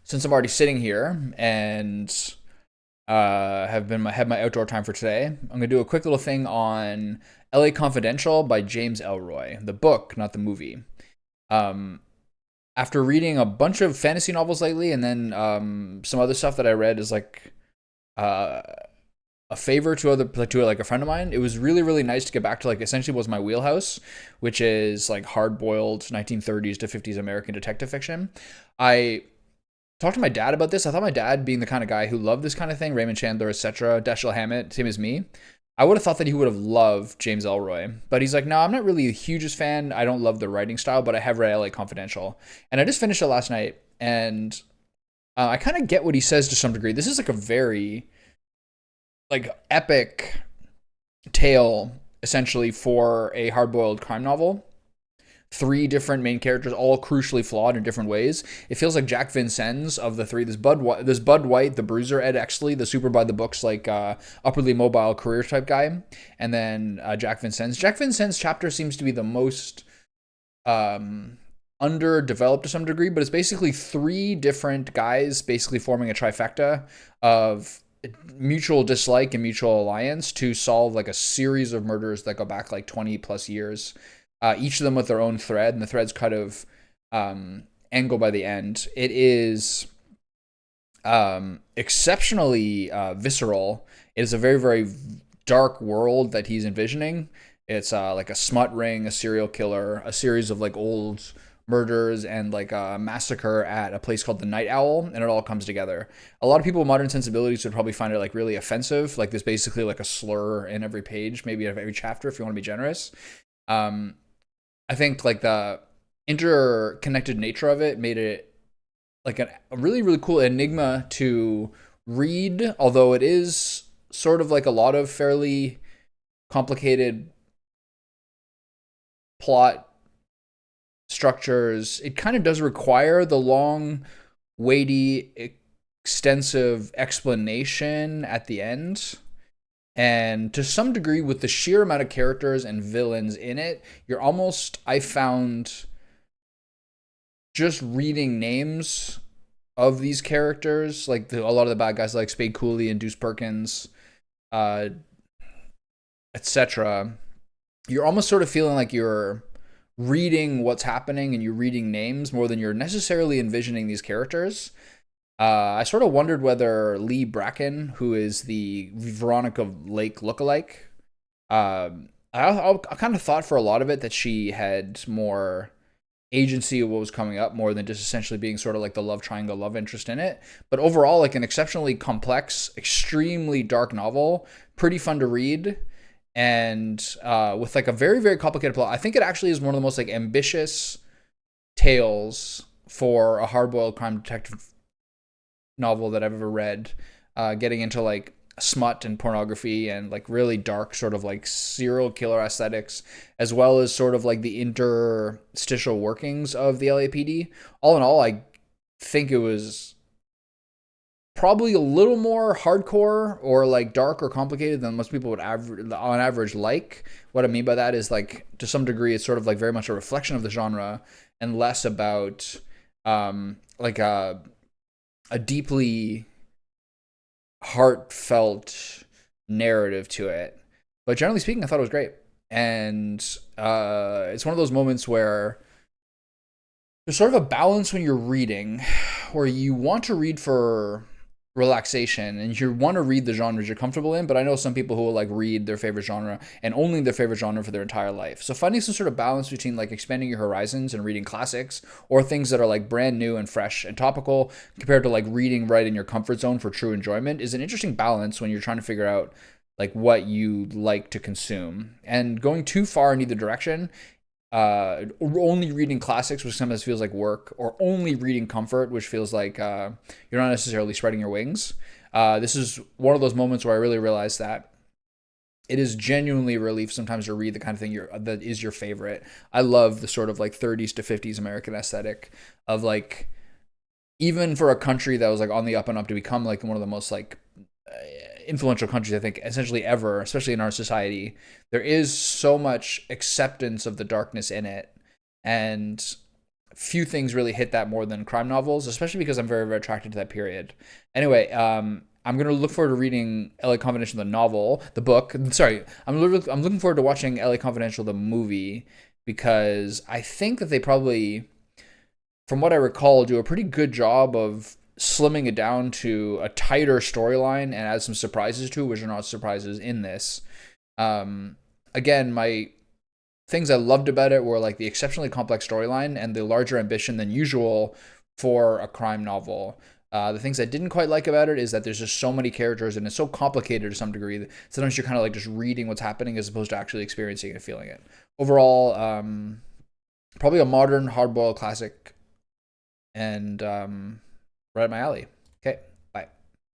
since I'm already sitting here and had my outdoor time for today, I'm gonna do a quick little thing on L.A. Confidential by James Ellroy, the book, not the movie. Um, After reading a bunch of fantasy novels lately, and then some other stuff that I read is like uh, a favor to like a friend of mine. It was really nice to get back to like essentially was my wheelhouse, which is like hard boiled 1930s to 50s American detective fiction. I talked to my dad about this. I thought my dad, being the kind of guy who loved this kind of thing, Raymond Chandler, etc., Dashiell Hammett, same as me, I would have thought that he would have loved James Ellroy. But he's like, no, I'm not really the hugest fan. I don't love the writing style, but I have read LA Confidential. And I just finished it last night. And I kind of get what he says to some degree. This is like a very like epic tale, essentially, for a hard-boiled crime novel. Three different main characters, all crucially flawed in different ways. It feels like Jack Vincennes of the three. This Bud White, the bruiser, Ed Exley, the super by the books like upwardly mobile career type guy, and then Jack Vincennes. Jack Vincennes' chapter seems to be the most underdeveloped to some degree, but it's basically three different guys basically forming a trifecta of mutual dislike and mutual alliance to solve like a series of murders that go back like 20 plus years, each of them with their own thread, and the thread's kind of angle by the end. It is exceptionally visceral. It is a very dark world that he's envisioning. It's like a smut ring, a serial killer, a series of like old murders, and like a massacre at a place called the Night Owl, and it all comes together. A lot of people with modern sensibilities would probably find it like really offensive. Like there's basically like a slur in every page, maybe of every chapter, if you want to be generous. Um, I think like the interconnected nature of it made it like a really cool enigma to read, although it is sort of like a lot of fairly complicated plot structures. It kind of does require the long, weighty, extensive explanation at the end. And to some degree, with the sheer amount of characters and villains in it, you're almost, I found, just reading names of these characters, like a lot of the bad guys like Spade Cooley and Deuce Perkins, uh, etc. You're almost sort of feeling like you're reading what's happening and you're reading names more than you're necessarily envisioning these characters. I sort of wondered whether Lee Bracken, who is the Veronica Lake lookalike, I kind of thought for a lot of it that she had more agency of what was coming up more than just essentially being sort of like the love triangle love interest in it. But overall, like an exceptionally complex, extremely dark novel, pretty fun to read, and with like a very complicated plot. I think it actually is one of the most like ambitious tales for a hard-boiled crime detective novel that I've ever read. Getting into like smut and pornography and like really dark sort of like serial killer aesthetics, as well as sort of like the interstitial workings of the LAPD. All in all, I think it was probably a little more hardcore or like dark or complicated than most people would on average like. What I mean by that is like to some degree it's sort of like very much a reflection of the genre and less about like a deeply heartfelt narrative to it. But generally speaking, I thought it was great. And it's one of those moments where there's sort of a balance when you're reading where you want to read for relaxation and you want to read the genres you're comfortable in, but I know some people who will like read their favorite genre and only their favorite genre for their entire life. So finding some sort of balance between like expanding your horizons and reading classics or things that are like brand new and fresh and topical compared to like reading right in your comfort zone for true enjoyment is an interesting balance when you're trying to figure out like what you like to consume. And going too far in either direction, only reading classics, which sometimes feels like work, or only reading comfort, which feels like you're not necessarily spreading your wings. This is one of those moments where I really realized that it is genuinely a relief sometimes to read the kind of thing that is your favorite. I love the sort of like 30s to 50s American aesthetic of like, even for a country that was like on the up and up to become like one of the most like influential countries I think essentially ever, especially in our society, there is so much acceptance of the darkness in it. And few things really hit that more than crime novels, especially because I'm very, very attracted to that period. Anyway, I'm gonna look forward to reading LA Confidential, the novel, the book. Sorry, I'm looking forward to watching LA Confidential, the movie, because I think that they probably, from what I recall, do a pretty good job of slimming it down to a tighter storyline and add some surprises to it, which are not surprises in this. Um, Again, my things I loved about it were like the exceptionally complex storyline and the larger ambition than usual for a crime novel. The things I didn't quite like about it is that there's just so many characters and it's so complicated to some degree that sometimes you're kind of like just reading what's happening as opposed to actually experiencing it and feeling it. Overall, probably a modern hardboiled classic and right up my alley.